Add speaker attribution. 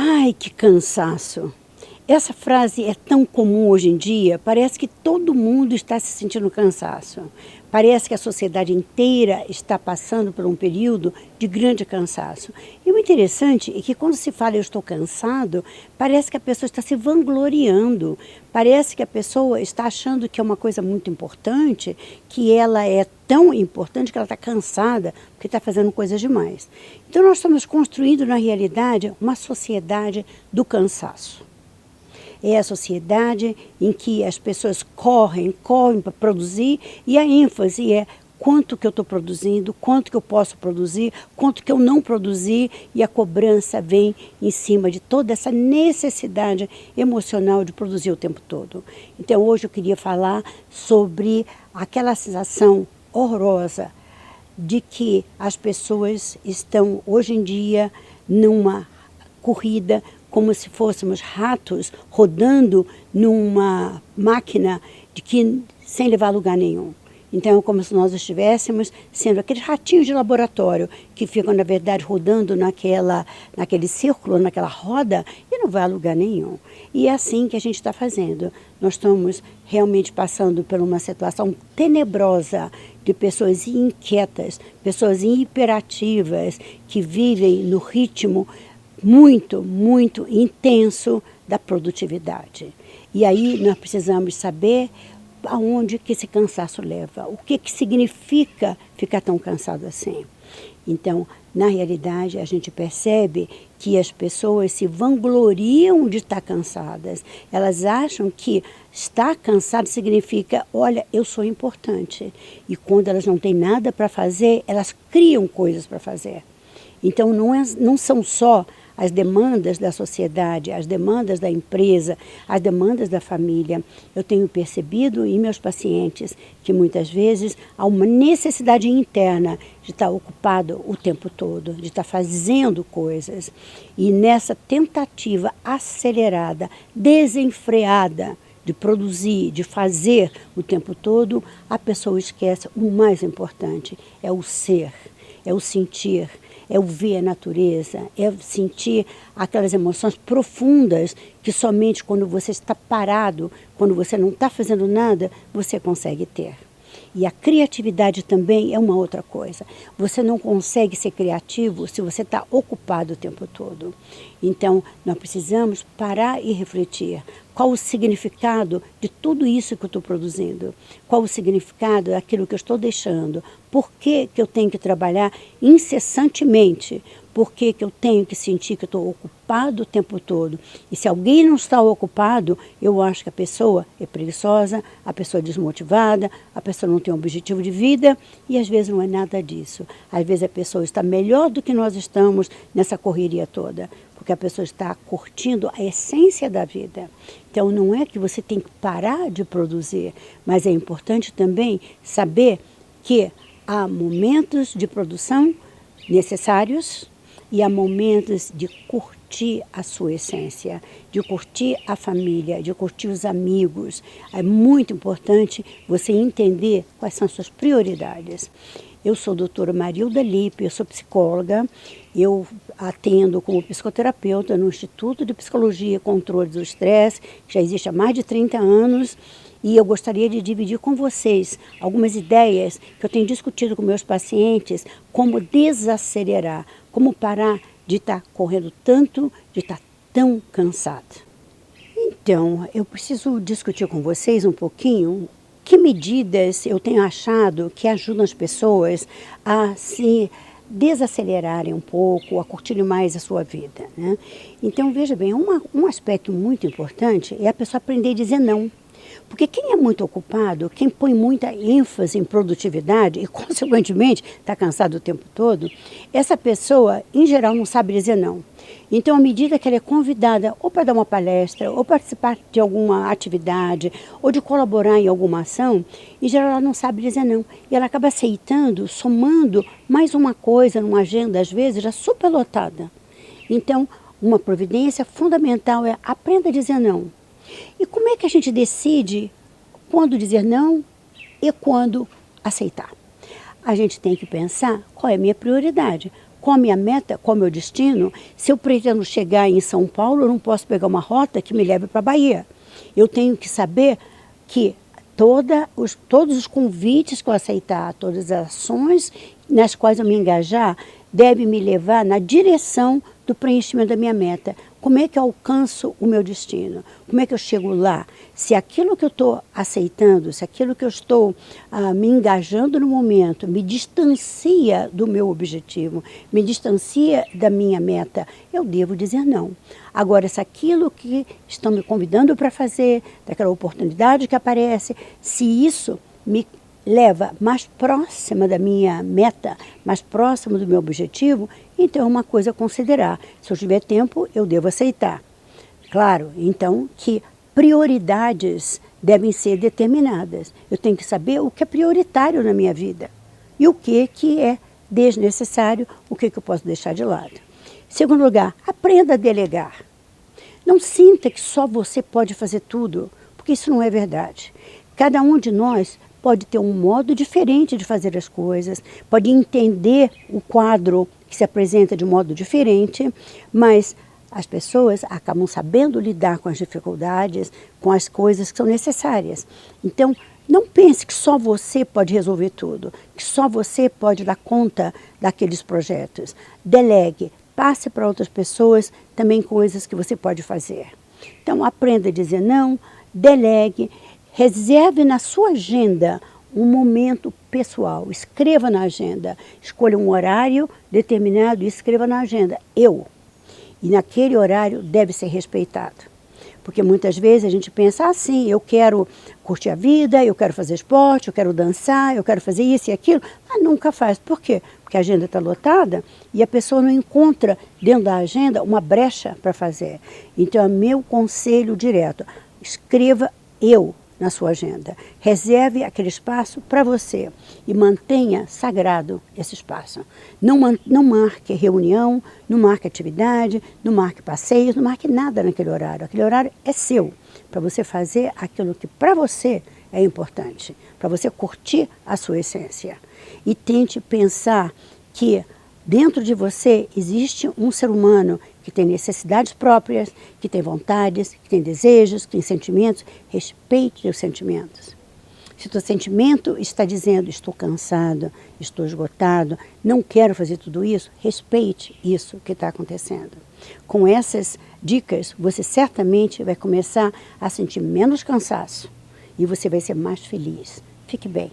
Speaker 1: Ai, que cansaço! Essa frase é tão comum hoje em dia, parece que todo mundo está se sentindo cansaço. Parece que a sociedade inteira está passando por um período de grande cansaço. E o interessante é que quando se fala eu estou cansado, parece que a pessoa está se vangloriando, parece que a pessoa está achando que é uma coisa muito importante, que ela é tão importante que ela está cansada porque está fazendo coisas demais. Então nós estamos construindo na realidade uma sociedade do cansaço. É a sociedade em que as pessoas correm para produzir e a ênfase é quanto que eu estou produzindo, quanto que eu posso produzir, quanto que eu não produzi, e a cobrança vem em cima de toda essa necessidade emocional de produzir o tempo todo. Então hoje eu queria falar sobre aquela sensação horrorosa de que as pessoas estão hoje em dia numa corrida como se fôssemos ratos rodando numa máquina sem levar a lugar nenhum. Então é como se nós estivéssemos sendo aqueles ratinhos de laboratório que ficam, na verdade, rodando naquele círculo, naquela roda e não vai a lugar nenhum. E é assim que a gente está fazendo. Nós estamos realmente passando por uma situação tenebrosa de pessoas inquietas, pessoas hiperativas que vivem no ritmo muito, muito intenso da produtividade. E aí nós precisamos saber aonde que esse cansaço leva, o que significa ficar tão cansado assim. Então, na realidade, a gente percebe que as pessoas se vangloriam de estar cansadas. Elas acham que estar cansado significa, olha, eu sou importante. E quando elas não têm nada para fazer, elas criam coisas para fazer. Então, não são só as demandas da sociedade, as demandas da empresa, as demandas da família. Eu tenho percebido em meus pacientes que muitas vezes há uma necessidade interna de estar ocupado o tempo todo, de estar fazendo coisas. E nessa tentativa acelerada, desenfreada de produzir, de fazer o tempo todo, a pessoa esquece o mais importante, é o ser, é o sentir, é o ver a natureza, é sentir aquelas emoções profundas que somente quando você está parado, quando você não está fazendo nada, você consegue ter. E a criatividade também é uma outra coisa. Você não consegue ser criativo se você está ocupado o tempo todo. Então, nós precisamos parar e refletir. Qual o significado de tudo isso que eu estou produzindo? Qual o significado daquilo que eu estou deixando? Por que eu tenho que trabalhar incessantemente? Por que eu tenho que sentir que eu estou ocupado o tempo todo? E se alguém não está ocupado, eu acho que a pessoa é preguiçosa, a pessoa é desmotivada, a pessoa não tem um objetivo de vida, e às vezes não é nada disso. Às vezes a pessoa está melhor do que nós estamos nessa correria toda, porque a pessoa está curtindo a essência da vida. Então não é que você tem que parar de produzir, mas é importante também saber que há momentos de produção necessários e há momentos de curtir a sua essência, de curtir a família, de curtir os amigos. É muito importante você entender quais são as suas prioridades. Eu sou a doutora Marilda Lippe, eu sou psicóloga, eu atendo como psicoterapeuta no Instituto de Psicologia e Controle do Estresse, que já existe há mais de 30 anos, e eu gostaria de dividir com vocês algumas ideias que eu tenho discutido com meus pacientes, como desacelerar, como parar de estar correndo tanto, de estar tão cansado. Então, eu preciso discutir com vocês um pouquinho que medidas eu tenho achado que ajudam as pessoas a se desacelerarem um pouco, a curtirem mais a sua vida, né? Então, veja bem, um aspecto muito importante é a pessoa aprender a dizer não. Porque quem é muito ocupado, quem põe muita ênfase em produtividade e, consequentemente, está cansado o tempo todo, essa pessoa, em geral, não sabe dizer não. Então, à medida que ela é convidada ou para dar uma palestra, ou participar de alguma atividade, ou de colaborar em alguma ação, em geral ela não sabe dizer não. E ela acaba aceitando, somando mais uma coisa numa agenda, às vezes, já superlotada. Então, uma providência fundamental é aprenda a dizer não. E como é que a gente decide quando dizer não e quando aceitar? A gente tem que pensar qual é a minha prioridade. qual a minha meta, qual o meu destino. Se eu pretendo chegar em São Paulo, eu não posso pegar uma rota que me leve para a Bahia. Eu tenho que saber que todos os convites que eu aceitar, todas as ações nas quais eu me engajar, devem me levar na direção do preenchimento da minha meta. Como é que eu alcanço o meu destino? Como é que eu chego lá? Se aquilo que eu estou aceitando, se aquilo que eu estou me engajando no momento me distancia do meu objetivo, me distancia da minha meta, eu devo dizer não. Agora, se aquilo que estão me convidando para fazer, daquela oportunidade que aparece, se isso me leva mais próxima da minha meta, mais próximo do meu objetivo, então é uma coisa a considerar. Se eu tiver tempo, eu devo aceitar. Claro, então, que prioridades devem ser determinadas. Eu tenho que saber o que é prioritário na minha vida e o que é desnecessário, o que eu posso deixar de lado. Segundo lugar, aprenda a delegar. Não sinta que só você pode fazer tudo, porque isso não é verdade. Cada um de nós pode ter um modo diferente de fazer as coisas, pode entender o quadro que se apresenta de um modo diferente, mas as pessoas acabam sabendo lidar com as dificuldades, com as coisas que são necessárias. Então, não pense que só você pode resolver tudo, que só você pode dar conta daqueles projetos. Delegue, passe para outras pessoas também coisas que você pode fazer. Então, aprenda a dizer não, delegue, reserve na sua agenda um momento pessoal, escreva na agenda, escolha um horário determinado e escreva na agenda, eu. E naquele horário deve ser respeitado. Porque muitas vezes a gente pensa assim, eu quero curtir a vida, eu quero fazer esporte, eu quero dançar, eu quero fazer isso e aquilo, mas nunca faz. Por quê? Porque a agenda está lotada e a pessoa não encontra dentro da agenda uma brecha para fazer. Então é meu conselho direto, escreva eu na sua agenda. Reserve aquele espaço para você e mantenha sagrado esse espaço. Não marque reunião, não marque atividade, não marque passeios, não marque nada naquele horário. Aquele horário é seu, para você fazer aquilo que para você é importante, para você curtir a sua essência. E tente pensar que dentro de você existe um ser humano que tem necessidades próprias, que tem vontades, que tem desejos, que tem sentimentos. Respeite os sentimentos. Se o teu sentimento está dizendo, estou cansado, estou esgotado, não quero fazer tudo isso, respeite isso que está acontecendo. Com essas dicas, você certamente vai começar a sentir menos cansaço e você vai ser mais feliz. Fique bem.